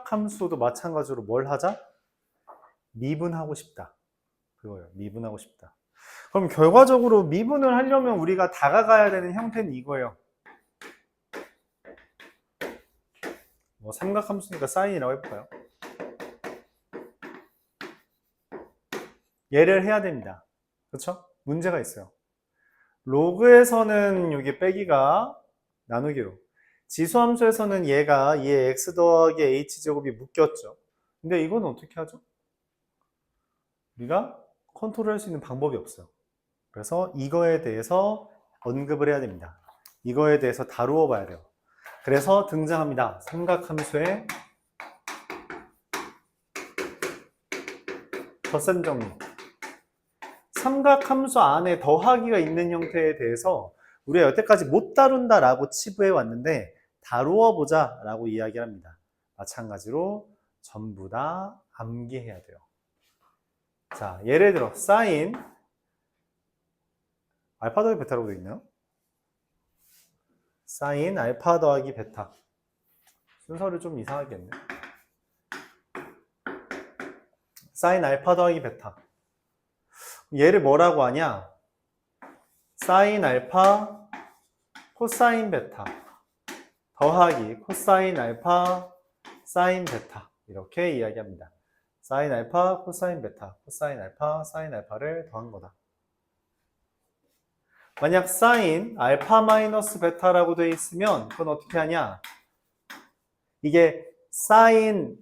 삼각함수도 마찬가지로 뭘 하자? 미분하고 싶다. 그거예요. 미분하고 싶다. 그럼 결과적으로 미분을 하려면 우리가 다가가야 되는 형태는 이거예요. 뭐 삼각함수니까 사인이라고 해볼까요? 얘를 해야 됩니다. 그렇죠? 문제가 있어요. 로그에서는 여기 빼기가 나누기로, 지수함수에서는 얘가 얘 x 더하기 h제곱이 묶였죠. 근데 이건 어떻게 하죠? 우리가 컨트롤할 수 있는 방법이 없어요. 그래서 이거에 대해서 언급을 해야 됩니다. 이거에 대해서 다루어 봐야 돼요. 그래서 등장합니다. 삼각함수의 덧셈 정리. 삼각함수 안에 더하기가 있는 형태에 대해서 우리가 여태까지 못 다룬다라고 치부해 왔는데 다루어 보자라고 이야기를 합니다. 마찬가지로 전부 다 암기해야 돼요. 자, 예를 들어 사인 알파 더하기 베타라고 되어 있나요? 사인 알파 더하기 베타. 순서를 좀 이상하게 했네. 사인 알파 더하기 베타. 얘를 뭐라고 하냐? 사인 알파 코사인 베타 더하기 코사인 알파 사인 베타, 이렇게 이야기합니다. 사인 알파 코사인 베타, 코사인 알파 사인 알파를 더한 거다. 만약 사인 알파 마이너스 베타라고 되어 있으면 그건 어떻게 하냐? 이게 사인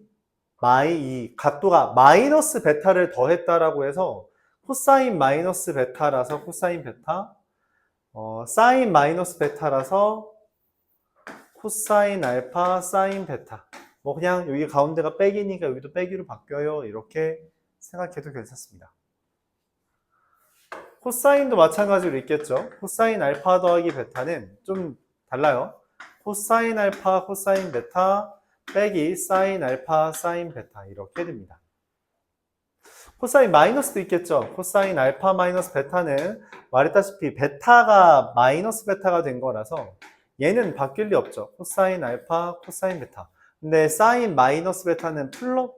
이 각도가 마이너스 베타를 더했다라고 해서 코사인 마이너스 베타라서 코사인 베타, 사인 마이너스 베타라서 코사인 알파 사인 베타. 뭐 그냥 여기 가운데가 빼기니까 여기도 빼기로 바뀌어요. 이렇게 생각해도 괜찮습니다. 코사인도 마찬가지로 있겠죠. 코사인 알파 더하기 베타는 좀 달라요. 코사인 알파 코사인 베타 빼기 사인 알파 사인 베타, 이렇게 됩니다. 코사인 마이너스도 있겠죠. 코사인 알파 마이너스 베타는 말했다시피 베타가 마이너스 베타가 된 거라서 얘는 바뀔 리 없죠. 코사인 알파 코사인 베타. 근데 사인 마이너스 베타는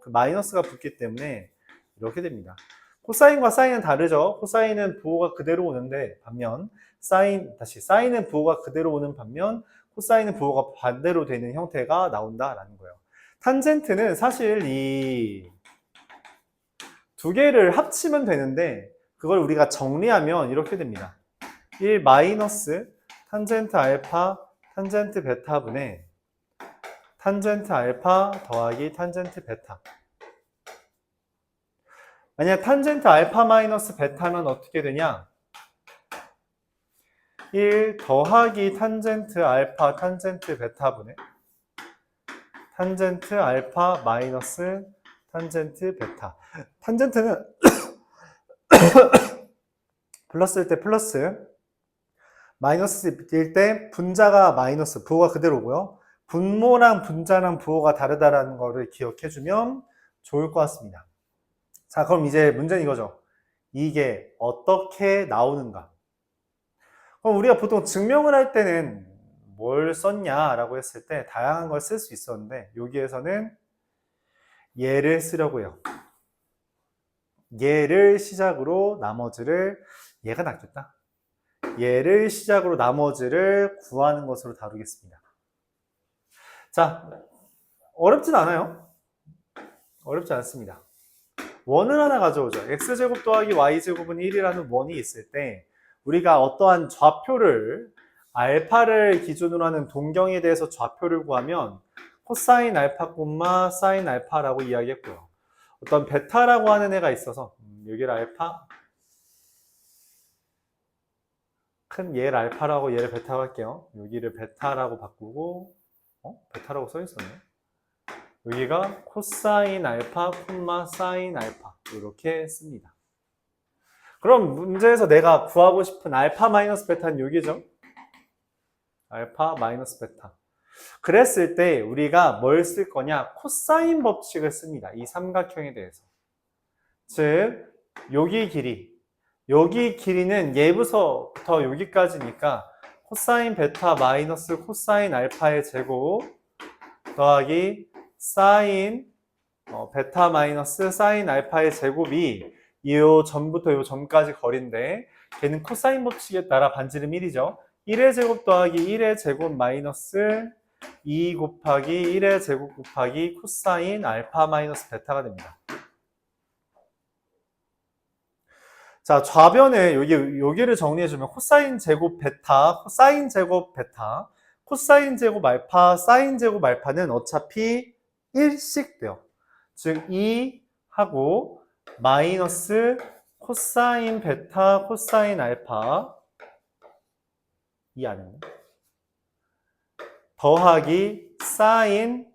마이너스가 붙기 때문에 이렇게 됩니다. 코사인과 사인은 다르죠. 코사인은 부호가 그대로 오는데 반면 사인은 부호가 그대로 오는 반면 코사인은 부호가 반대로 되는 형태가 나온다라는 거예요. 탄젠트는 사실 이 두 개를 합치면 되는데 그걸 우리가 정리하면 이렇게 됩니다. 1 마이너스 탄젠트 알파 탄젠트 베타분의 탄젠트 알파 더하기 탄젠트 베타. 만약 탄젠트 알파 마이너스 베타면 어떻게 되냐? 1 더하기 탄젠트 알파 탄젠트 베타분의 탄젠트 알파 마이너스 탄젠트 베타. 탄젠트는 플러스일 때 플러스, 마이너스일 때 분자가 마이너스, 부호가 그대로고요. 분모랑 분자랑 부호가 다르다라는 거를 기억해주면 좋을 것 같습니다. 자, 그럼 이제 문제는 이거죠. 이게 어떻게 나오는가? 그럼 우리가 보통 증명을 할 때는 뭘 썼냐라고 했을 때 다양한 걸 쓸 수 있었는데 여기에서는 얘를 쓰려고 해요. 얘를 시작으로 나머지를, 얘가 낫겠다. 얘를 시작으로 나머지를 구하는 것으로 다루겠습니다. 자, 어렵진 않아요. 어렵지 않습니다. 원을 하나 가져오죠. x제곱 더하기 y제곱은 1이라는 원이 있을 때 우리가 어떠한 좌표를, 알파를 기준으로 하는 동경에 대해서 좌표를 구하면 코사인 알파, 사인 알파라고 이야기했고요. 어떤 베타라고 하는 애가 있어서 여기를 알파, 큰 얘를 알파라고 얘를 베타라고 할게요. 여기를 베타라고 바꾸고, 베타라고 써있었네. 여기가 코사인 알파, 사인 알파, 이렇게 씁니다. 그럼 문제에서 내가 구하고 싶은 알파 마이너스 베타는 여기죠. 알파 마이너스 베타. 그랬을 때 우리가 뭘 쓸 거냐? 코사인 법칙을 씁니다. 이 삼각형에 대해서. 즉, 여기 길이는 얘부터 여기까지니까 코사인 베타 마이너스 코사인 알파의 제곱 더하기 사인 베타 마이너스 사인 알파의 제곱이 이 점부터 이 점까지 거리인데 걔는 코사인 법칙에 따라 반지름 1이죠. 1의 제곱 더하기 1의 제곱 마이너스 2 곱하기 1의 제곱 곱하기 코사인 알파 마이너스 베타가 됩니다. 자, 좌변에 여기를 정리해주면 코사인 제곱 베타, 코사인 제곱 베타, 코사인 제곱 알파, 사인 제곱 알파는 어차피 1씩 돼요. 즉 2하고 마이너스 코사인 베타, 코사인 알파 2 아니에요? 더하기 사인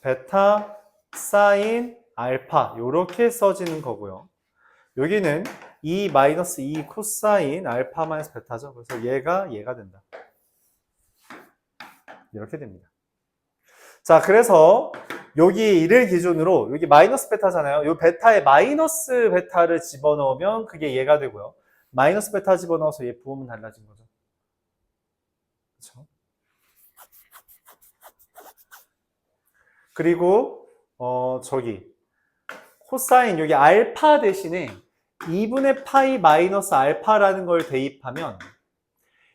베타, 사인 알파 이렇게 써지는 거고요. 여기는 2 마이너스 2 코사인 알파 마이너스 베타죠. 그래서 얘가 된다. 이렇게 됩니다. 자, 그래서 여기를 기준으로 여기 마이너스 베타잖아요. 이 베타에 마이너스 베타를 집어넣으면 그게 얘가 되고요. 마이너스 베타 집어넣어서 얘 부호면 달라진 거죠. 그렇죠? 그리고 저기 코사인 여기 알파 대신에 2분의 파이 마이너스 알파라는 걸 대입하면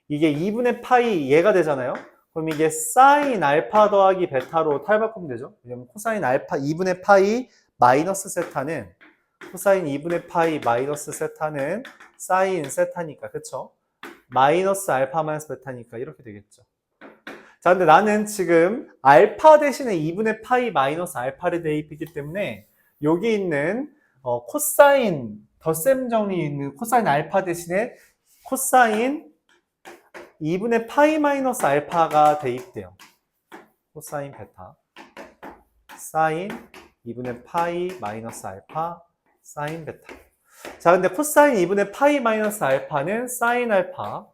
이게 2분의 파이 얘가 되잖아요. 그럼 이게 사인 알파 더하기 베타로 탈바꿈 되죠. 왜냐면 코사인 알파 2분의 파이 마이너스 세타는 코사인 2분의 파이 마이너스 세타는 사인 세타니까 그쵸? 마이너스 알파 마이너스 베타니까 이렇게 되겠죠. 자, 근데 나는 지금 알파 대신에 2분의 파이 마이너스 알파를 대입했기 때문에 여기 있는 코사인 덧셈 정리 있는 코사인 알파 대신에 코사인 2분의 파이 마이너스 알파가 대입돼요. 코사인 베타 사인 2분의 파이 마이너스 알파 사인 베타. 자, 근데 코사인 2분의 파이 마이너스 알파는 사인 알파,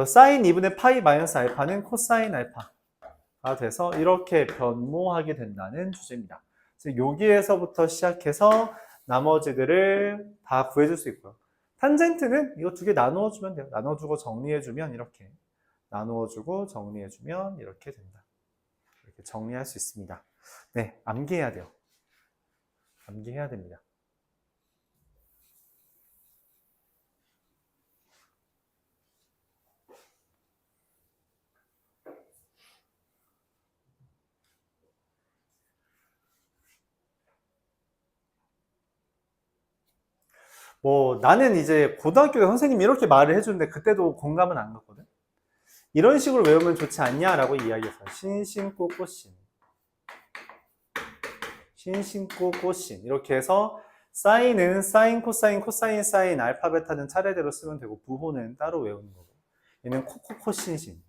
사인 2분의 파이 마이너스 알파는 코사인 알파가 돼서 이렇게 변모하게 된다는 주제입니다. 그래서 여기에서부터 시작해서 나머지들을 다 구해줄 수 있고요. 탄젠트는 이거 두 개 나누어주면 돼요. 나눠주고 정리해주면 이렇게 나누어주고 정리해주면 이렇게 된다. 이렇게 정리할 수 있습니다. 네, 암기해야 돼요. 암기해야 됩니다. 나는 이제 고등학교 때 선생님이 이렇게 말을 해주는데 그때도 공감은 안 갔거든. 이런 식으로 외우면 좋지 않냐라고 이야기했어요. 신신고 꽃신. 신신고 꽃신. 이렇게 해서 사인은 사인, 코사인, 코사인, 사인, 알파, 베타는 차례대로 쓰면 되고 부호는 따로 외우는 거고. 얘는 코코코 신신.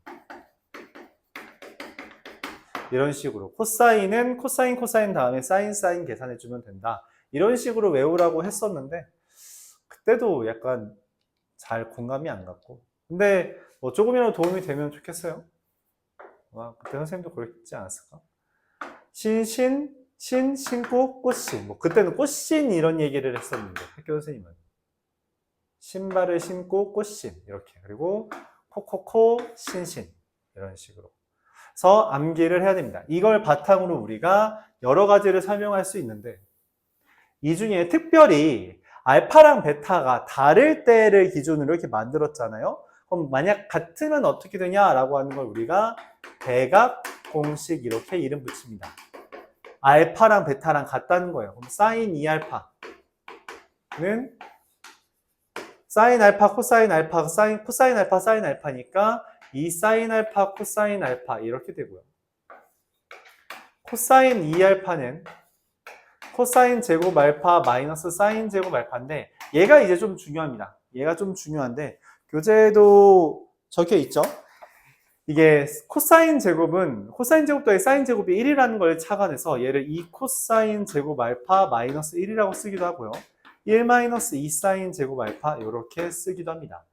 이런 식으로. 코사인은 코사인, 코사인 다음에 사인, 사인 계산해주면 된다. 이런 식으로 외우라고 했었는데 그때도 약간 잘 공감이 안 갔고. 근데 조금이라도 도움이 되면 좋겠어요. 그때 선생님도 그랬지 않았을까? 신신, 신고, 꽃신. 그때는 꽃신 이런 얘기를 했었는데, 학교 선생님은. 신발을 신고 꽃신. 이렇게. 그리고 코코코, 신신. 이런 식으로. 그래서 암기를 해야 됩니다. 이걸 바탕으로 우리가 여러 가지를 설명할 수 있는데, 이 중에 특별히 알파랑 베타가 다를 때를 기준으로 이렇게 만들었잖아요. 그럼 만약 같으면 어떻게 되냐라고 하는 걸 우리가 대각 공식 이렇게 이름 붙입니다. 알파랑 베타랑 같다는 거예요. 그럼 사인 2알파는 사인 알파, 코사인 알파, 코사인 알파, 사인 알파니까 2 사인 알파, 코사인 알파 이렇게 되고요. 코사인 2알파는 코사인 제곱 알파 마이너스 사인 제곱 알파인데 얘가 이제 좀 중요합니다. 얘가 좀 중요한데 교재에도 적혀 있죠. 이게 코사인 제곱은 코사인 제곱 더하기 사인 제곱이 1이라는 걸 착안해서 얘를 2 코사인 제곱 알파 마이너스 1이라고 쓰기도 하고요. 1 마이너스 2 사인 제곱 알파 이렇게 쓰기도 합니다.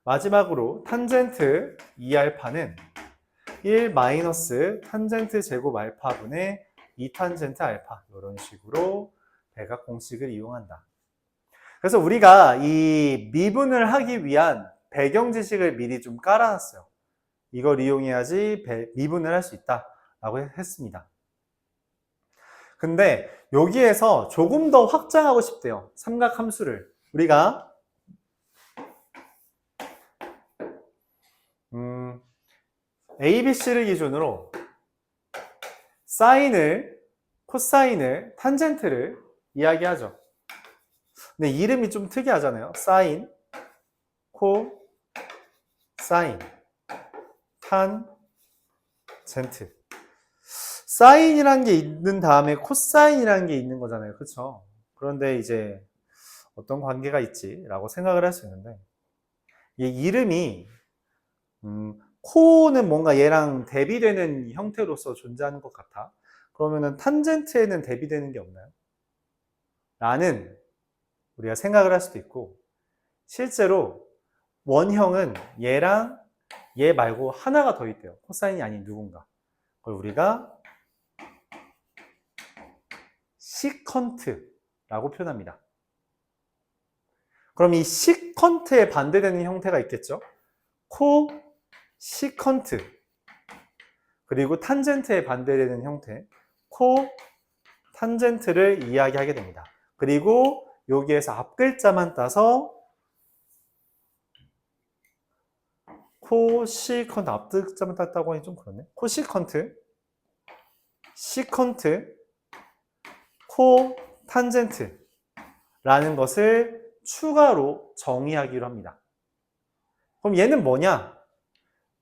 마지막으로 탄젠트 2알파는 1 마이너스 탄젠트 제곱 알파분의 2탄젠트 알파 이런 식으로 대각 공식을 이용한다. 그래서 우리가 이 미분을 하기 위한 배경 지식을 미리 좀 깔아놨어요. 이걸 이용해야지 미분을 할 수 있다라고 했습니다. 근데 여기에서 조금 더 확장하고 싶대요. 삼각함수를. 우리가 ABC를 기준으로 사인을, 코사인을, 탄젠트를 이야기하죠. 근데 이름이 좀 특이하잖아요. 사인, 코, 사인, 탄젠트. 사인이라는 게 있는 다음에 코사인이라는 게 있는 거잖아요. 그렇죠? 그런데 이제 어떤 관계가 있지라고 생각을 할 수 있는데, 이 이름이 코는 뭔가 얘랑 대비되는 형태로서 존재하는 것 같아. 그러면은 탄젠트에는 대비되는 게 없나요? 라는 우리가 생각을 할 수도 있고, 실제로 원형은 얘랑 얘 말고 하나가 더 있대요. 코사인이 아닌 누군가. 그걸 우리가 시컨트라고 표현합니다. 그럼 이 시컨트에 반대되는 형태가 있겠죠? 코 시컨트, 그리고 탄젠트에 반대되는 형태 코 탄젠트를 이야기하게 됩니다. 그리고 여기에서 앞글자만 따서 코시컨트, 앞글자만 땄다고 하니 좀 그렇네. 코시컨트, 시컨트, 코 탄젠트라는 것을 추가로 정의하기로 합니다. 그럼 얘는 뭐냐?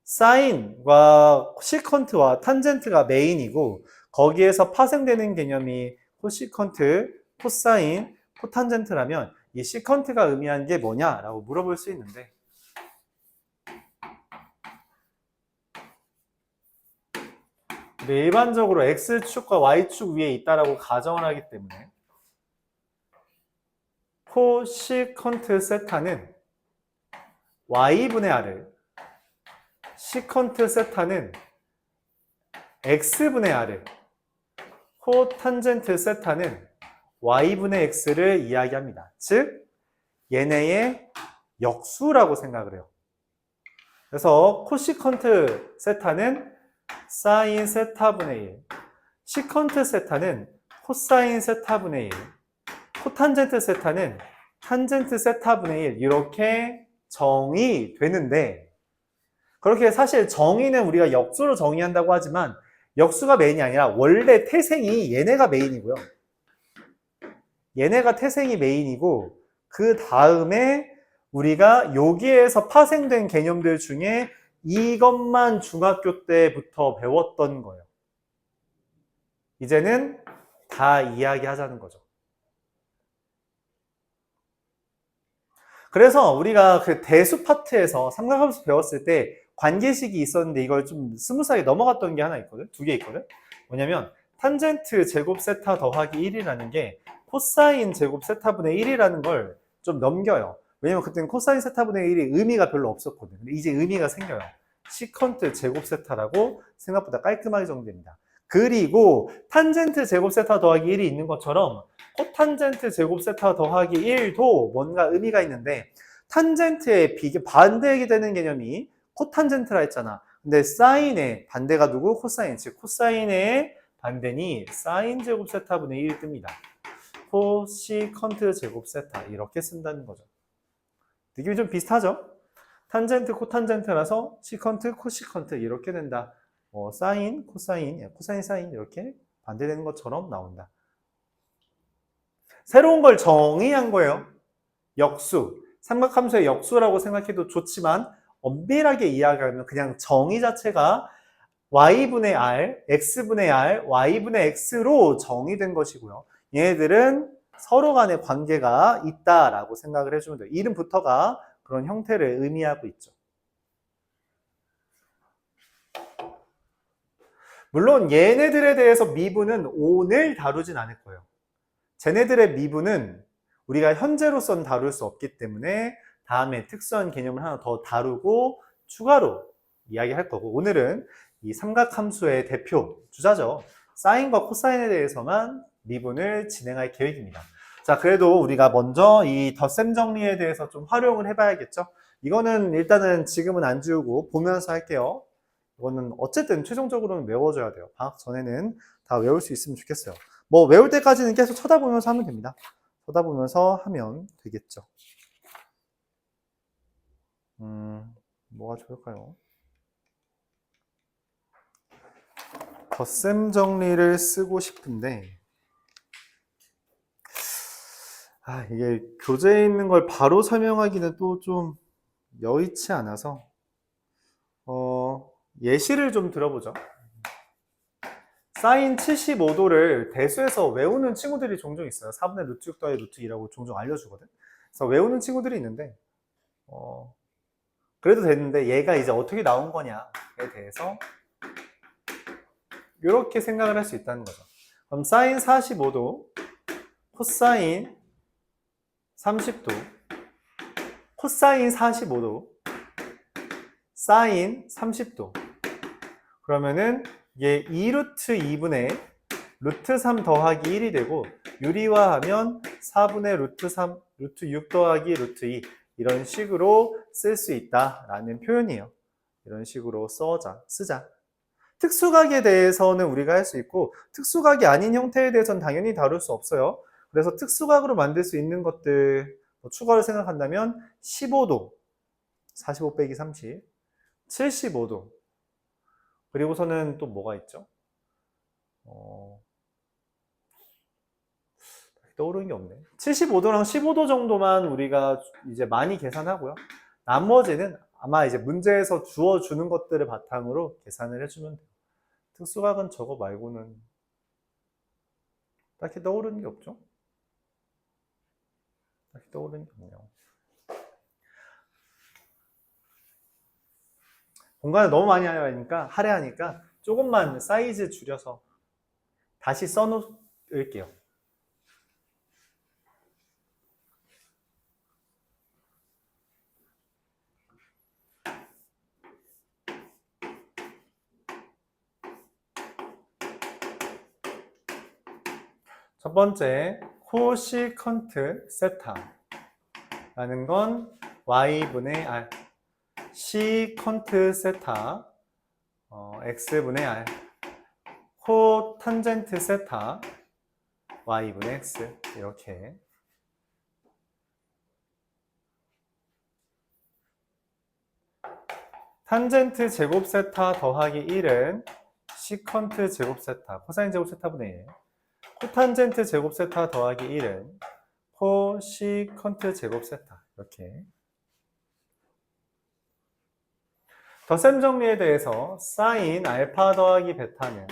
사인과 시컨트와 탄젠트가 메인이고, 거기에서 파생되는 개념이 코시컨트, 코사인, 코탄젠트라면 이 시컨트가 의미하는 게 뭐냐라고 물어볼 수 있는데, 일반적으로 X축과 Y축 위에 있다라고 가정을 하기 때문에 코시컨트 세타는 Y분의 R을, 시컨트 세타는 X분의 R을, 코탄젠트 세타는 Y분의 X를 이야기합니다. 즉 얘네의 역수라고 생각을 해요. 그래서 코시컨트 세타는 사인 세타분의 1, 시컨트 세타는 코사인 세타분의 1, 코탄젠트 세타는 탄젠트 세타분의 1, 이렇게 정의되는데, 그렇게 사실 정의는 우리가 역수로 정의한다고 하지만 역수가 메인이 아니라 원래 태생이 얘네가 메인이고요. 얘네가 태생이 메인이고, 그 다음에 우리가 여기에서 파생된 개념들 중에 이것만 중학교 때부터 배웠던 거예요. 이제는 다 이야기하자는 거죠. 그래서 우리가 그 대수 파트에서 삼각함수 배웠을 때 관계식이 있었는데 이걸 좀 스무스하게 넘어갔던 게 하나 있거든? 두 개 있거든? 뭐냐면 탄젠트 제곱 세타 더하기 1이라는 게 코사인 제곱 세타분의 1이라는 걸 좀 넘겨요. 왜냐면 그때는 코사인 세타분의 1이 의미가 별로 없었거든. 근데 이제 의미가 생겨요. 시컨트 제곱 세타라고 생각보다 깔끔하게 정리됩니다. 그리고 탄젠트 제곱 세타 더하기 1이 있는 것처럼 코탄젠트 제곱 세타 더하기 1도 뭔가 의미가 있는데, 탄젠트에 반대하게 되는 개념이 코탄젠트라 했잖아. 근데 사인의 반대가 누구? 코사인. 즉 코사인의 반대니 사인 제곱 세타분의 1이 뜹니다. 코시컨트 제곱 세타 이렇게 쓴다는 거죠. 느낌이 좀 비슷하죠? 탄젠트 코탄젠트라서 시컨트 코시컨트 이렇게 된다. 사인 코사인, 코사인 사인 이렇게 반대되는 것처럼 나온다. 새로운 걸 정의한 거예요. 역수. 삼각함수의 역수라고 생각해도 좋지만 엄밀하게 이야기하면 그냥 정의 자체가 y분의 r, x분의 r, y분의 x로 정의된 것이고요. 얘네들은 서로 간의 관계가 있다라고 생각을 해주면 돼요. 이름부터가 그런 형태를 의미하고 있죠. 물론 얘네들에 대해서 미분은 오늘 다루진 않을 거예요. 쟤네들의 미분은 우리가 현재로서는 다룰 수 없기 때문에 다음에 특수한 개념을 하나 더 다루고 추가로 이야기할 거고, 오늘은 이 삼각함수의 대표 주자죠. 사인과 코사인에 대해서만 미분을 진행할 계획입니다. 자, 그래도 우리가 먼저 이 덧셈 정리에 대해서 좀 활용을 해봐야겠죠. 이거는 일단은 지금은 안 지우고 보면서 할게요. 이거는 어쨌든 최종적으로는 외워줘야 돼요. 방학 전에는 다 외울 수 있으면 좋겠어요. 뭐 외울 때까지는 계속 쳐다보면서 하면 됩니다. 쳐다보면서 하면 되겠죠. 뭐가 좋을까요? 덧셈 정리를 쓰고 싶은데 이게 교재에 있는 걸 바로 설명하기는 또 좀 여의치 않아서 예시를 좀 들어보죠. 사인 75도를 대수에서 외우는 친구들이 종종 있어요. 4분의 루트 6 더하기 루트 2라고 종종 알려주거든. 그래서 외우는 친구들이 있는데 그래도 되는데 얘가 이제 어떻게 나온 거냐에 대해서 이렇게 생각을 할 수 있다는 거죠. 그럼 사인 45도, 코사인 30도, 코사인 45도, 사인 30도. 그러면은 이게 2루트 2분의 루트 3 더하기 1이 되고 유리화하면 4분의 루트 3, 루트 6 더하기 루트 2 이런 식으로 쓸 수 있다라는 표현이에요. 이런 식으로 쓰자. 특수각에 대해서는 우리가 할 수 있고 특수각이 아닌 형태에 대해서는 당연히 다룰 수 없어요. 그래서 특수각으로 만들 수 있는 것들 추가로 생각한다면 15도, 45 빼기 30, 75도 그리고서는 또 뭐가 있죠? 떠오르는 게 없네. 75도랑 15도 정도만 우리가 이제 많이 계산하고요. 나머지는 아마 이제 문제에서 주어주는 것들을 바탕으로 계산을 해주면 돼요. 특수각은 저거 말고는 딱히 떠오르는 게 없죠? 딱히 떠오르는 게 없네요. 공간을 너무 많이 할애하니까 조금만 사이즈 줄여서 다시 써놓을게요. 첫 번째, 코시컨트 세타라는 건 y분의 r, 시컨트 세타 x분의 r, 코탄젠트 세타 y분의 x 이렇게 탄젠트 제곱 세타 더하기 1은 시컨트 제곱 세타 코사인 제곱 세타분의 1, 코탄젠트 제곱 세타 더하기 1은 코시컨트 제곱 세타 이렇게. 덧셈 정리에 대해서 사인 알파 더하기 베타는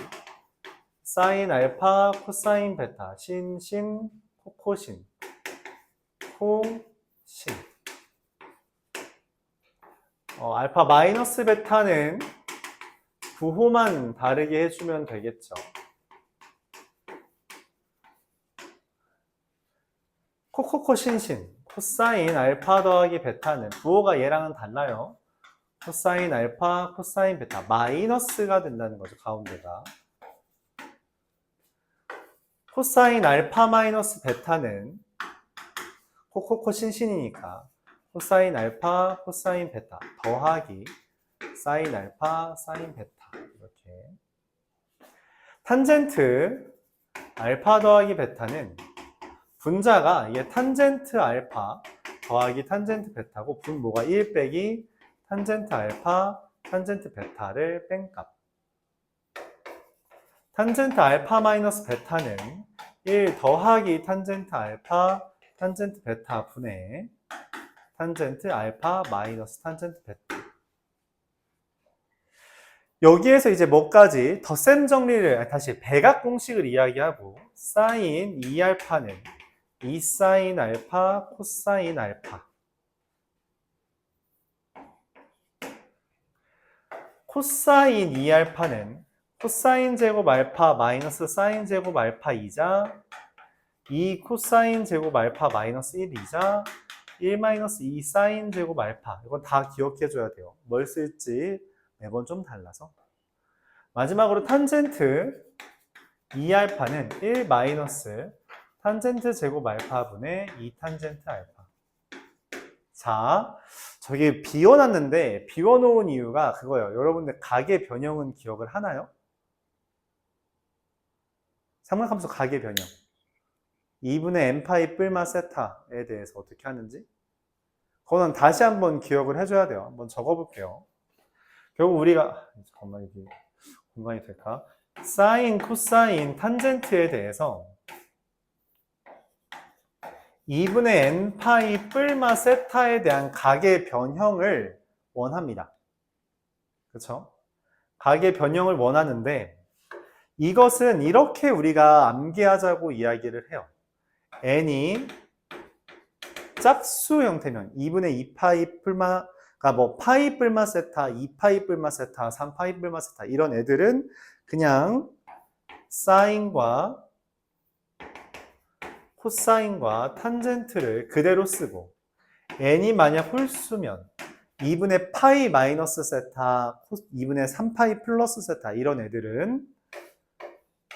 사인 알파 코사인 베타 신신 코코신 코신 알파 마이너스 베타는 부호만 다르게 해주면 되겠죠. 코코코신신 코사인 알파 더하기 베타는 부호가 얘랑은 달라요. 코사인 알파 코사인 베타 마이너스가 된다는 거죠. 가운데가 코사인 알파 마이너스 베타는 코코코신신이니까 코사인 알파 코사인 베타 더하기 사인 알파 사인 베타 이렇게. 탄젠트 알파 더하기 베타는 분자가 이게 탄젠트 알파 더하기 탄젠트 베타고 분모가 1 빼기 탄젠트 알파 탄젠트 베타를 뺀 값. 탄젠트 알파 마이너스 베타는 1 더하기 탄젠트 알파 탄젠트 베타 분의 탄젠트 알파 마이너스 탄젠트 베타. 여기에서 이제 뭐까지 덧셈 정리를 다시 배각 공식을 이야기하고 사인 2알파는 2사인 알파 코사인 알파 코사인 2알파는 코사인 제곱 알파 마이너스 사인 제곱 알파 2자 2 코사인 제곱 알파 마이너스 1이자 1 마이너스 2 사인 제곱 알파. 이건 다 기억해 줘야 돼요. 뭘 쓸지 매번 좀 달라서. 마지막으로 탄젠트 2알파는 1 마이너스 탄젠트 제곱 알파분의 2 탄젠트 알파. 자, 저기 비워놨는데 비워놓은 이유가 그거예요. 여러분들 각의 변형은 기억을 하나요? 삼각함수 각의 변형 2분의 n파이 뿔마 세타에 대해서 어떻게 하는지 그거는 다시 한번 기억을 해줘야 돼요. 한번 적어볼게요. 결국 우리가 잠깐만 이게 공간이 될까? 사인, 코사인, 탄젠트에 대해서 2분의 n파이 뿔마 세타에 대한 각의 변형을 원합니다. 그렇죠? 각의 변형을 원하는데 이것은 이렇게 우리가 암기하자고 이야기를 해요. n이 짝수 형태면 2분의 2파이 뿔마가 뭐 파이 뿔마 세타, 2파이 뿔마 세타, 3파이 뿔마 세타 이런 애들은 그냥 사인과 코사인과 탄젠트를 그대로 쓰고 n이 만약 홀수면 2분의 파이 마이너스 세타, 2분의 3파이 플러스 세타 이런 애들은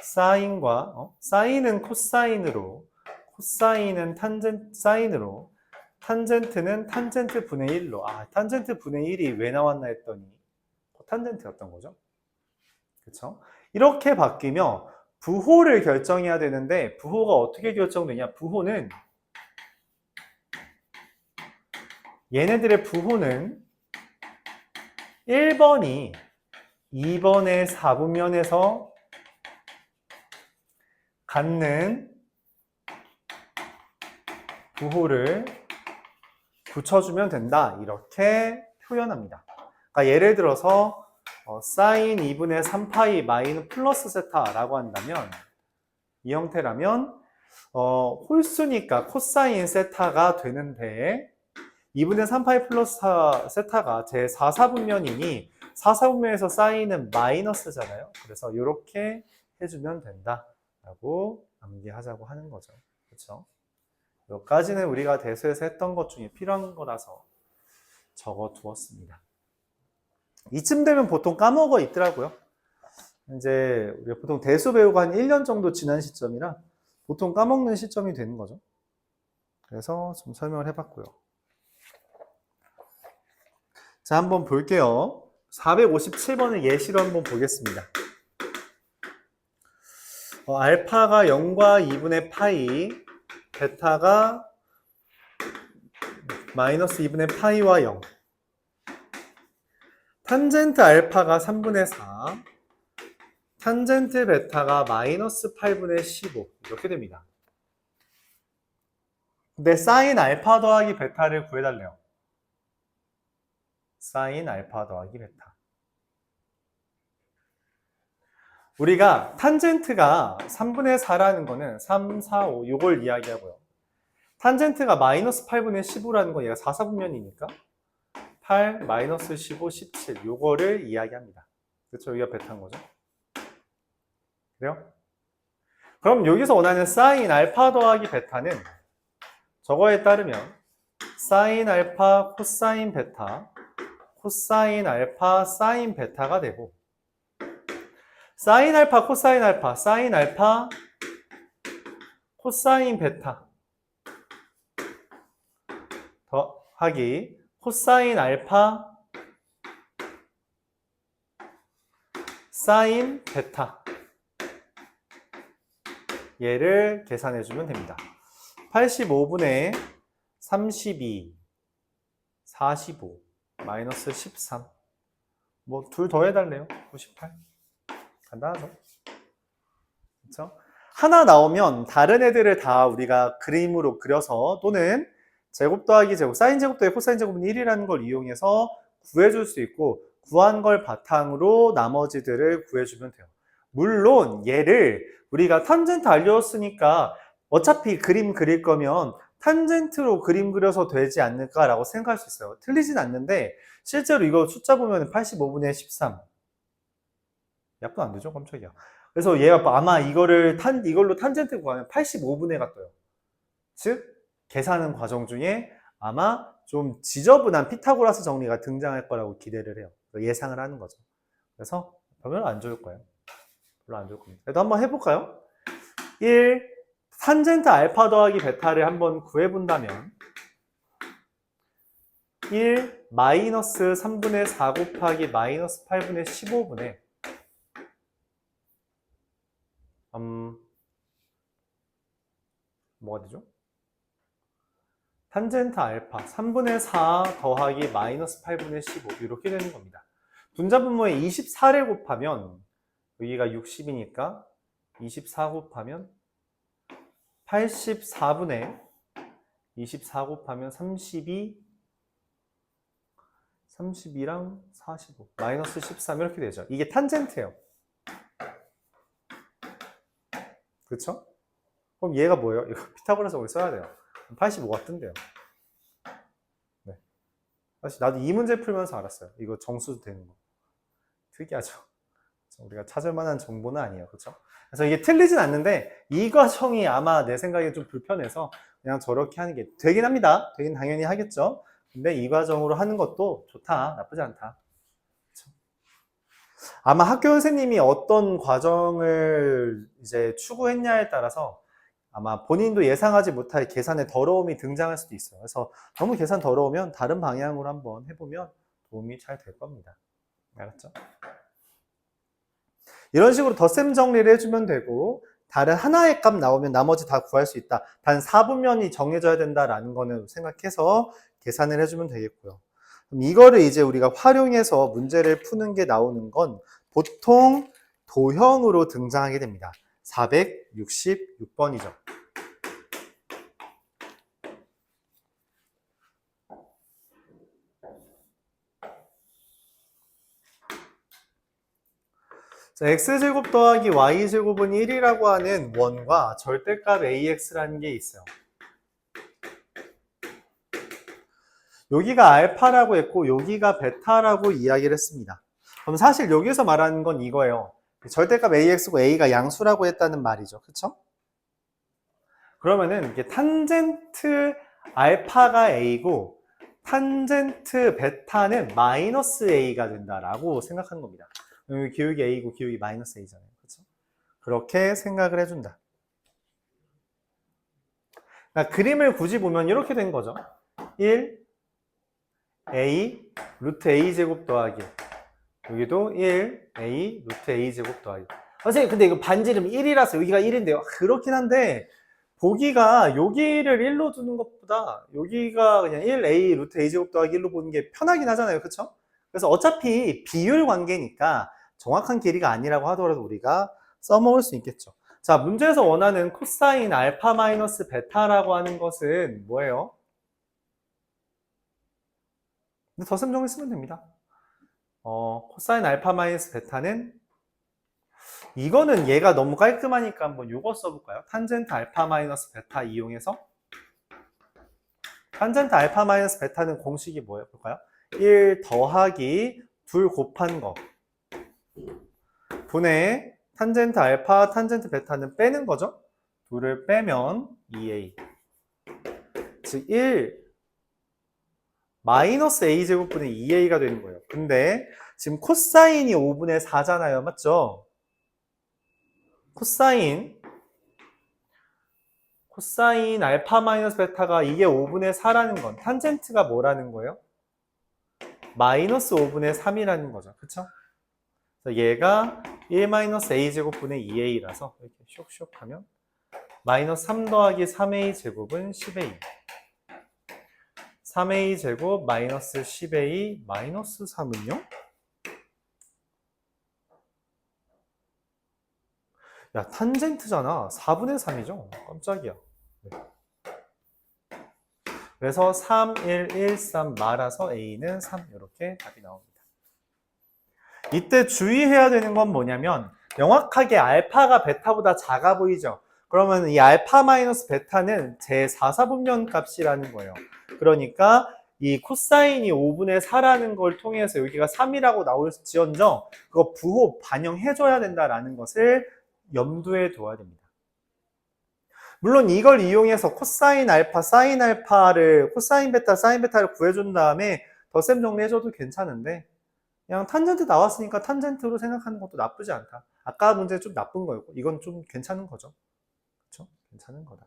사인은 코사인으로, 코사인은 사인으로, 탄젠트는 탄젠트 분의 1로. 탄젠트 분의 1이 왜 나왔나 했더니 코탄젠트였던 거죠. 그렇죠? 이렇게 바뀌며 부호를 결정해야 되는데 부호가 어떻게 결정되냐? 부호는 얘네들의 부호는 1번이 2번의 4분면에서 갖는 부호를 붙여주면 된다. 이렇게 표현합니다. 그러니까 예를 들어서 사인 2분의 3파이 마이너스 플러스 세타라고 한다면 이 형태라면 홀수니까 코사인 세타가 되는데 2분의 3파이 플러스 세타가 제 4사분면이니 4사분면에서 사인은 마이너스잖아요. 그래서 이렇게 해주면 된다 라고 암기하자고 하는 거죠. 그렇죠? 여기까지는 우리가 대수에서 했던 것 중에 필요한 거라서 적어 두었습니다. 이쯤 되면 보통 까먹어 있더라고요. 이제 우리가 보통 대수 배우고 한 1년 정도 지난 시점이라 보통 까먹는 시점이 되는 거죠. 그래서 좀 설명을 해봤고요. 자, 한번 볼게요. 457번의 예시로 한번 보겠습니다. 알파가 0과 2분의 파이, 베타가 마이너스 2분의 파이와 0. 탄젠트 알파가 3분의 4, 탄젠트 베타가 마이너스 8분의 15 이렇게 됩니다. 근데 사인 알파 더하기 베타를 구해달래요. 사인 알파 더하기 베타. 우리가 탄젠트가 3분의 4라는 거는 3, 4, 5 이걸 이야기하고요. 탄젠트가 마이너스 8분의 15라는 건 얘가 4사분면이니까 8, 마이너스 15, 17 요거를 이야기합니다. 그렇죠? 여기가 베타인 거죠. 그래요? 그럼 여기서 원하는 사인 알파 더하기 베타는 저거에 따르면 사인 알파 코사인 베타, 코사인 알파 사인 베타가 되고 사인 알파 코사인 알파, 사인 알파 코사인 베타 더하기 코사인 알파 사인 베타 얘를 계산해주면 됩니다. 85분의 32, 45, 마이너스 13 뭐 둘 더 해달래요. 98 간단하죠. 그렇죠? 하나 나오면 다른 애들을 다 우리가 그림으로 그려서 또는 제곱 더하기 제곱, 사인 제곱 더하기 코사인 제곱은 1이라는 걸 이용해서 구해줄 수 있고 구한 걸 바탕으로 나머지들을 구해주면 돼요. 물론 얘를 우리가 탄젠트 알려줬으니까 어차피 그림 그릴 거면 탄젠트로 그림 그려서 되지 않을까라고 생각할 수 있어요. 틀리진 않는데 실제로 이거 숫자 보면 85분의 13 약도 안 되죠? 깜짝이야. 그래서 얘가 아마 이걸로 탄젠트 구하면 85분의가 떠요. 즉 계산하는 과정 중에 아마 좀 지저분한 피타고라스 정리가 등장할 거라고 기대를 해요. 예상을 하는 거죠. 그래서 별로 안 좋을 거예요. 별로 안 좋을 겁니다. 그래도 한번 해볼까요? 1. 탄젠트 알파 더하기 베타를 한번 구해본다면 1 마이너스 3분의 4 곱하기 마이너스 8분의 15분의 뭐가 되죠? 탄젠트 알파 3분의 4 더하기 마이너스 8분의 15 이렇게 되는 겁니다. 분자분모에 24를 곱하면 여기가 60이니까 24 곱하면 84분의 24 곱하면 32랑 45 마이너스 13 이렇게 되죠. 이게 탄젠트예요. 그쵸? 그럼 얘가 뭐예요? 이거 피타고라스를 써야 돼요. 85가 뜬대요. 네. 사실 나도 이 문제 풀면서 알았어요. 이거 정수 되는 거. 특이하죠? 우리가 찾을 만한 정보는 아니에요. 그렇죠? 그래서 이게 틀리진 않는데 이 과정이 아마 내 생각에 좀 불편해서 그냥 저렇게 하는 게 되긴 합니다. 되긴 당연히 하겠죠. 근데 이 과정으로 하는 것도 좋다. 나쁘지 않다. 그렇죠? 아마 학교 선생님이 어떤 과정을 이제 추구했냐에 따라서 아마 본인도 예상하지 못할 계산의 더러움이 등장할 수도 있어요. 그래서 너무 계산 더러우면 다른 방향으로 한번 해보면 도움이 잘 될 겁니다. 알았죠? 이런 식으로 덧셈 정리를 해주면 되고 다른 하나의 값 나오면 나머지 다 구할 수 있다. 단 4분면이 정해져야 된다라는 거는 생각해서 계산을 해주면 되겠고요. 그럼 이거를 이제 우리가 활용해서 문제를 푸는 게 나오는 건 보통 도형으로 등장하게 됩니다. 466번이죠. 자, x제곱 더하기 y제곱은 1이라고 하는 원과 절대값 ax라는 게 있어요. 여기가 알파라고 했고 여기가 베타라고 이야기를 했습니다. 그럼 사실 여기서 말하는 건 이거예요. 절대값 ax고 a가 양수라고 했다는 말이죠. 그쵸? 그러면은 이게 탄젠트 알파가 a고 탄젠트 베타는 마이너스 a가 된다라고 생각하는 겁니다. 여기 기울기 a고 기울기 마이너스 a잖아요. 그렇죠? 그렇게 생각을 해준다. 그러니까 그림을 굳이 보면 이렇게 된 거죠. 1 a 루트 a 제곱 더하기 여기도 1 a 루트 a 제곱 더하기. 선생님 근데 이거 반지름 1이라서 여기가 1인데요. 그렇긴 한데 보기가 여기를 1로 두는 것보다 여기가 그냥 1a 루트 a 제곱 더하기 1로 보는 게 편하긴 하잖아요. 그렇죠? 그래서 어차피 비율 관계니까 정확한 길이가 아니라고 하더라도 우리가 써먹을 수 있겠죠. 자, 문제에서 원하는 코사인 알파 마이너스 베타라고 하는 것은 뭐예요? 덧셈 정리 쓰면 됩니다. 코사인 알파 마이너스 베타는 이거는 얘가 너무 깔끔하니까 한번 요거 써볼까요? 탄젠트 알파 마이너스 베타 이용해서 탄젠트 알파 마이너스 베타는 공식이 뭐예요? 볼까요? 1 더하기 2 곱한 거 분의 탄젠트 알파, 탄젠트 베타는 빼는 거죠? 2를 빼면 2a 즉 1 마이너스 a제곱분의 2a가 되는 거예요. 근데 지금 코사인이 5분의 4잖아요. 맞죠? 코사인 알파 마이너스 베타가 이게 5분의 4라는 건 탄젠트가 뭐라는 거예요? 마이너스 5분의 3이라는 거죠. 그쵸? 그래서 얘가 1 마이너스 a제곱분의 2a라서 이렇게 쇽쇽 하면 마이너스 3 더하기 3a 제곱은 10a 3a 제곱 마이너스 10a 마이너스 3은요? 야, 탄젠트잖아. 4분의 3이죠? 깜짝이야. 네. 그래서 3, 1, 1, 3 말아서 a는 3 이렇게 답이 나옵니다. 이때 주의해야 되는 건 뭐냐면 명확하게 알파가 베타보다 작아 보이죠? 그러면 이 알파 마이너스 베타는 제 4사분면 값이라는 거예요. 그러니까 이 코사인이 5분의 4라는 걸 통해서 여기가 3이라고 나올지언정 그거 부호 반영해줘야 된다라는 것을 염두에 둬야 됩니다. 물론 이걸 이용해서 코사인 알파, 사인 알파를 코사인 베타, 사인 베타를 구해준 다음에 덧셈 정리해줘도 괜찮은데 그냥 탄젠트 나왔으니까 탄젠트로 생각하는 것도 나쁘지 않다. 아까 문제 좀 나쁜 거였고 이건 좀 괜찮은 거죠. 그렇죠? 괜찮은 거다.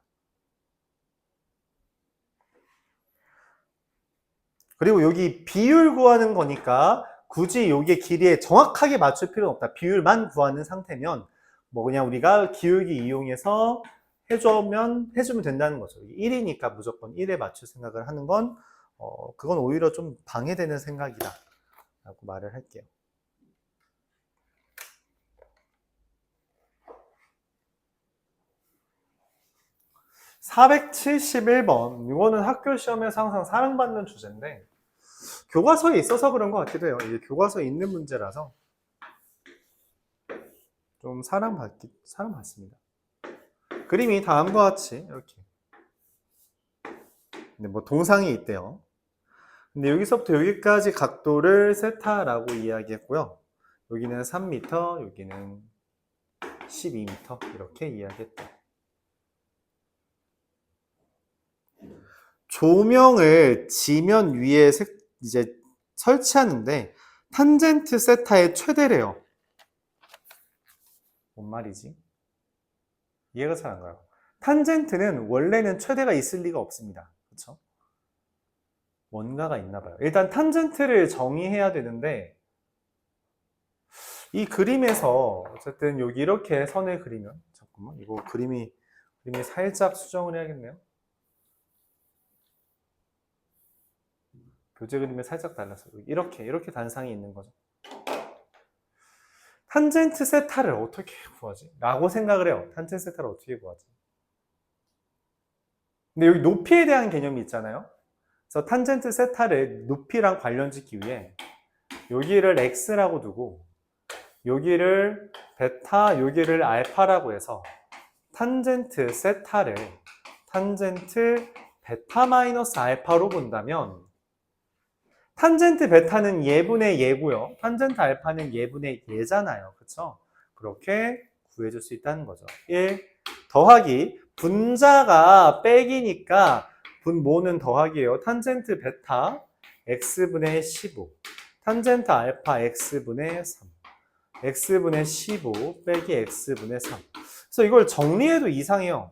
그리고 여기 비율 구하는 거니까 굳이 여기에 길이에 정확하게 맞출 필요는 없다. 비율만 구하는 상태면 뭐 그냥 우리가 기울기 이용해서 해주면 된다는 거죠. 1이니까 무조건 1에 맞출 생각을 하는 건 그건 오히려 좀 방해되는 생각이다 라고 말을 할게요. (471번) 이거는 학교 시험에서 항상 사랑받는 주제인데 교과서에 있어서 그런 것 같기도 해요. 이게 교과서에 있는 문제라서 좀 사랑받습니다. 그림이 다음과 같이 이렇게. 근데 뭐 동상이 있대요. 근데 여기서부터 여기까지 각도를 세타라고 이야기했고요. 여기는 3m, 여기는 12m 이렇게 이야기했대요. 조명을 지면 위에 이제 설치하는데 탄젠트 세타의 최대래요. 뭔 말이지? 이해가 잘 안 가요. 탄젠트는 원래는 최대가 있을 리가 없습니다. 그렇죠? 뭔가가 있나 봐요. 일단 탄젠트를 정의해야 되는데 이 그림에서 어쨌든 여기 이렇게 선을 그리면 잠깐만 이거 그림이 살짝 수정을 해야겠네요. 교재 그림에 살짝 달라서 이렇게 단상이 있는 거죠. 탄젠트 세타를 어떻게 구하지? 라고 생각을 해요. 탄젠트 세타를 어떻게 구하지? 근데 여기 높이에 대한 개념이 있잖아요. 그래서 탄젠트 세타를 높이랑 관련짓기 위해 여기를 x라고 두고 여기를 베타, 여기를 알파라고 해서 탄젠트 세타를 탄젠트 베타 마이너스 알파로 본다면 탄젠트 베타는 예분의 예고요. 탄젠트 알파는 예분의 예잖아요. 그렇죠? 그렇게 구해줄 수 있다는 거죠. 1 더하기 분자가 빼기니까 분모는 더하기예요. 탄젠트 베타 x분의 15 탄젠트 알파 x분의 3 x분의 15 빼기 x분의 3 그래서 이걸 정리해도 이상해요.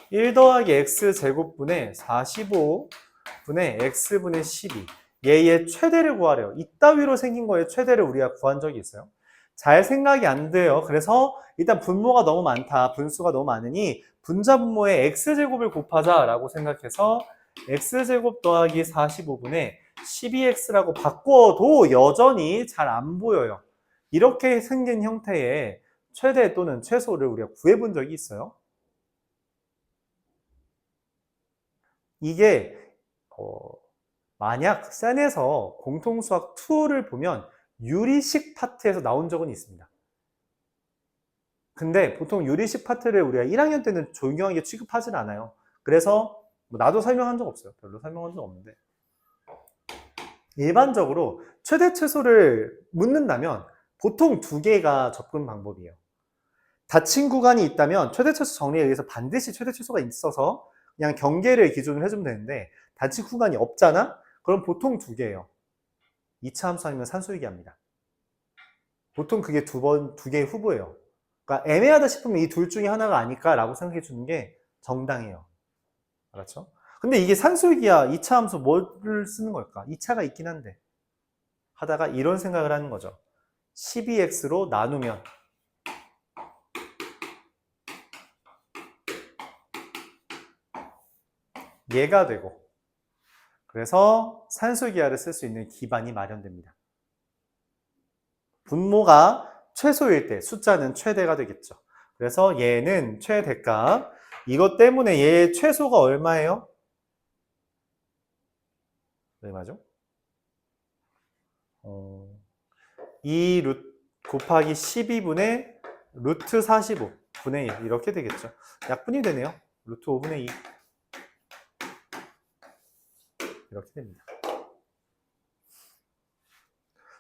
1 더하기 x제곱분의 45분의 x분의 12 얘의 최대를 구하래요. 이따위로 생긴 거에 최대를 우리가 구한 적이 있어요. 잘 생각이 안 돼요. 그래서 일단 분모가 너무 많다. 분수가 너무 많으니 분자 분모에 x제곱을 곱하자 라고 생각해서 x제곱 더하기 45분의 12x라고 바꿔도 여전히 잘 안 보여요. 이렇게 생긴 형태의 최대 또는 최소를 우리가 구해본 적이 있어요. 이게 만약 센에서 공통수학 2를 보면 유리식 파트에서 나온 적은 있습니다. 근데 보통 유리식 파트를 우리가 1학년 때는 중요하게 취급하진 않아요. 그래서 나도 설명한 적 없어요. 별로 설명한 적 없는데 일반적으로 최대 최소를 묻는다면 보통 2개가 접근 방법이에요. 닫힌 구간이 있다면 최대 최소 정리에 의해서 반드시 최대 최소가 있어서 그냥 경계를 기준으로 해주면 되는데 닫힌 구간이 없잖아? 그럼 보통 2개예요. 2차 함수 아니면 산수유기합니다. 보통 그게 두 개의 후보예요. 그러니까 애매하다 싶으면 이 둘 중에 하나가 아닐까 라고 생각해 주는 게 정당해요. 알았죠? 근데 이게 산수유기야 2차 함수 뭐를 쓰는 걸까? 2차가 있긴 한데 하다가 이런 생각을 하는 거죠. 12x로 나누면 얘가 되고 그래서 산수기하를 쓸 수 있는 기반이 마련됩니다. 분모가 최소일 때 숫자는 최대가 되겠죠. 그래서 얘는 최대값. 이것 때문에 얘의 최소가 얼마예요? 얼마죠? 2 곱하기 12분의 루트 45분의 1 이렇게 되겠죠. 약분이 되네요. 루트 5분의 2 이렇게 됩니다.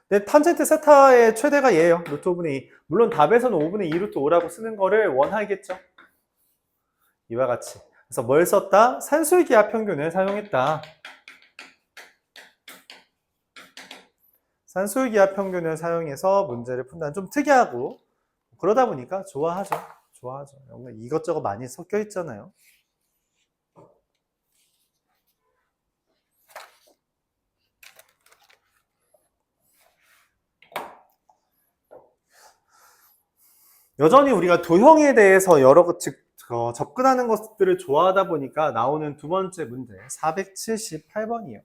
근데 탄젠트 세타의 최대가 얘예요. 루트 5분의 2. 물론 답에서는 5분의 2 루트 5라고 쓰는 거를 원하겠죠. 이와 같이. 그래서 뭘 썼다? 산술기하 평균을 사용했다. 산술기하 평균을 사용해서 문제를 푼다는 좀 특이하고 그러다 보니까 좋아하죠. 좋아하죠. 이것저것 많이 섞여 있잖아요. 여전히 우리가 도형에 대해서 접근하는 것들을 좋아하다 보니까 나오는 두 번째 문제 478번이에요.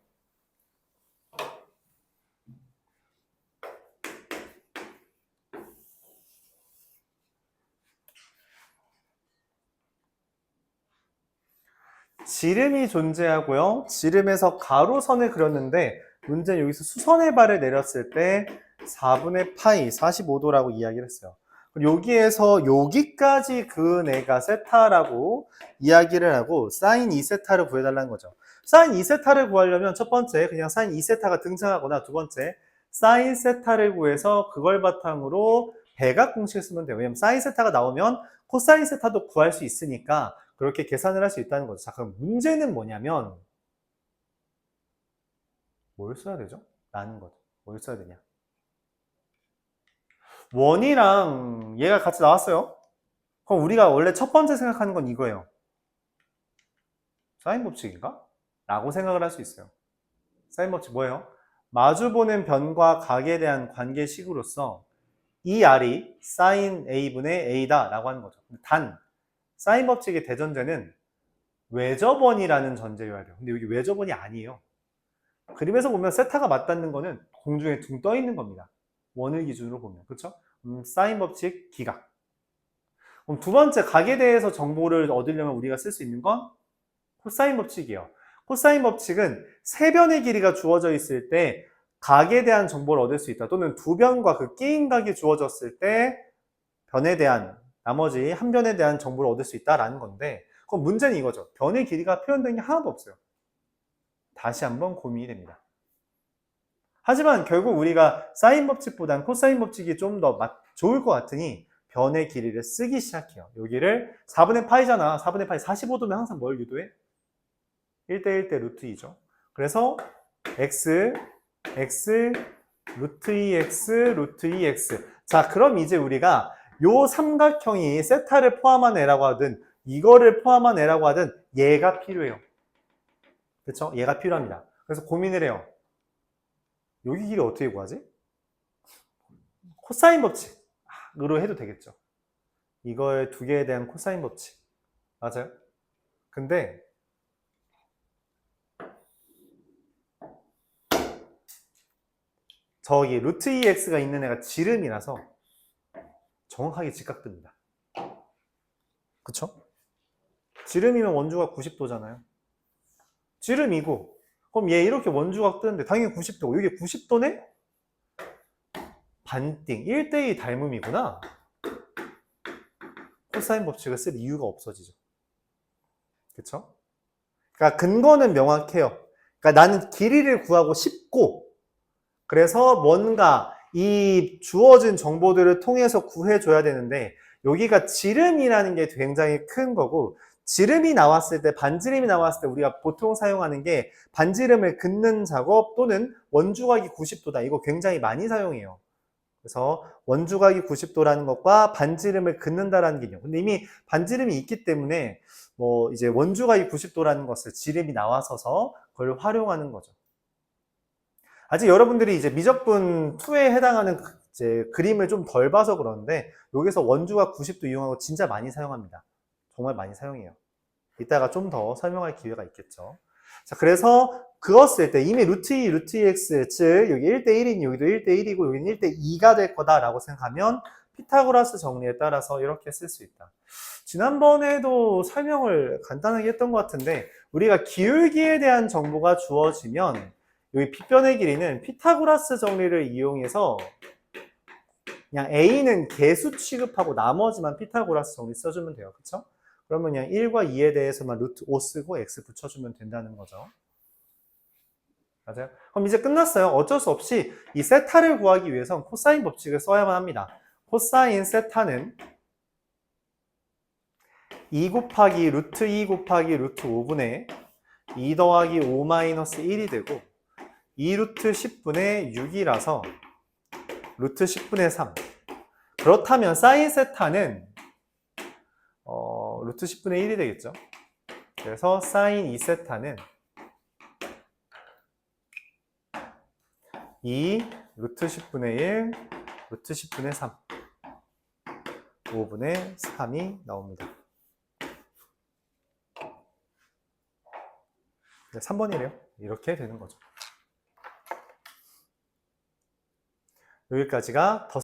지름이 존재하고요. 지름에서 가로선을 그렸는데 문제는 여기서 수선의 발을 내렸을 때 4분의 파이 45도라고 이야기를 했어요. 여기에서 여기까지 그은 애가 세타라고 이야기를 하고 사인 2세타를 구해달라는 거죠. 사인 2세타를 구하려면 첫 번째 그냥 사인 2세타가 등장하거나 두 번째 사인 세타를 구해서 그걸 바탕으로 배각 공식을 쓰면 돼요. 왜냐면 사인 세타가 나오면 코사인 세타도 구할 수 있으니까 그렇게 계산을 할 수 있다는 거죠. 자, 그럼 문제는 뭐냐면 뭘 써야 되죠? 라는 거죠. 뭘 써야 되냐? 원이랑 얘가 같이 나왔어요. 그럼 우리가 원래 첫 번째 생각하는 건 이거예요. 사인 법칙인가? 라고 생각을 할 수 있어요. 사인 법칙 뭐예요? 마주보는 변과 각에 대한 관계식으로서 이 R이 사인 A분의 A다 라고 하는 거죠. 단 사인 법칙의 대전제는 외접원이라는 전제여야 돼요. 근데 여기 외접원이 아니에요. 그림에서 보면 세타가 맞닿는 거는 공중에 둥 떠 있는 겁니다. 원을 기준으로 보면. 그렇죠? 사인 법칙 기각. 그럼 두 번째 각에 대해서 정보를 얻으려면 우리가 쓸 수 있는 건 코사인 법칙이에요. 코사인 법칙은 세 변의 길이가 주어져 있을 때 각에 대한 정보를 얻을 수 있다. 또는 두 변과 그 끼인 각이 주어졌을 때 변에 대한 나머지 한 변에 대한 정보를 얻을 수 있다라는 건데 그럼 문제는 이거죠. 변의 길이가 표현된 게 하나도 없어요. 다시 한번 고민이 됩니다. 하지만 결국 우리가 사인 법칙보단 코사인 법칙이 좀 더 좋을 것 같으니 변의 길이를 쓰기 시작해요. 여기를 4분의 파이잖아. 4분의 파이 45도면 항상 뭘 유도해? 1대1 대 루트 2죠. 그래서 x, x, 루트 2x, 루트 2x. 자, 그럼 이제 우리가 요 삼각형이 세타를 포함한 애라고 하든 이거를 포함한 애라고 하든 얘가 필요해요. 그렇죠? 얘가 필요합니다. 그래서 고민을 해요. 여기 길이 어떻게 구하지? 코사인 법칙으로 해도 되겠죠. 이거의 두 개에 대한 코사인 법칙. 맞아요? 근데 저기 루트 2x가 있는 애가 지름이라서 정확하게 직각됩니다. 그쵸? 지름이면 원주각 90도잖아요. 지름이고 그럼 얘 이렇게 원주각 뜨는데 당연히 90도고 이게 90도네? 반띵 1대2 닮음이구나. 코사인 법칙을 쓸 이유가 없어지죠. 그쵸? 그러니까 근거는 명확해요. 그러니까 나는 길이를 구하고 싶고 그래서 뭔가 이 주어진 정보들을 통해서 구해줘야 되는데 여기가 지름이라는 게 굉장히 큰 거고 지름이 나왔을 때 반지름이 나왔을 때 우리가 보통 사용하는 게 반지름을 긋는 작업 또는 원주각이 90도다. 이거 굉장히 많이 사용해요. 그래서 원주각이 90도라는 것과 반지름을 긋는다라는 개념. 근데 이미 반지름이 있기 때문에 뭐 이제 원주각이 90도라는 것을 지름이 나와서서 그걸 활용하는 거죠. 아직 여러분들이 이제 미적분 2에 해당하는 이제 그림을 좀 덜 봐서 그러는데 여기서 원주각 90도 이용하고 진짜 많이 사용합니다. 정말 많이 사용해요. 이따가 좀 더 설명할 기회가 있겠죠. 자, 그래서 그거 쓸 때 이미 루트 2, 루트 2x, 즉 여기 1대1이니 여기도 1대1이고 여기는 1대2가 될 거다라고 생각하면 피타고라스 정리에 따라서 이렇게 쓸 수 있다. 지난번에도 설명을 간단하게 했던 것 같은데 우리가 기울기에 대한 정보가 주어지면 여기 빗변의 길이는 피타고라스 정리를 이용해서 그냥 A는 개수 취급하고 나머지만 피타고라스 정리 써주면 돼요. 그쵸? 그러면 그냥 1과 2에 대해서만 루트 5 쓰고 x 붙여주면 된다는 거죠. 맞아요? 그럼 이제 끝났어요. 어쩔 수 없이 이 세타를 구하기 위해선 코사인 법칙을 써야만 합니다. 코사인 세타는 2 곱하기 루트 2 곱하기 루트 5분의 2 더하기 5 마이너스 1이 되고 2 루트 10분의 6이라서 루트 10분의 3. 그렇다면 사인 세타는 루트 10분의 1이 되겠죠. 그래서 사인 2세타는 2 루트 10분의 1 루트 10분의 3 5분의 3이 나옵니다. 3번이래요. 이렇게 되는 거죠. 여기까지가 더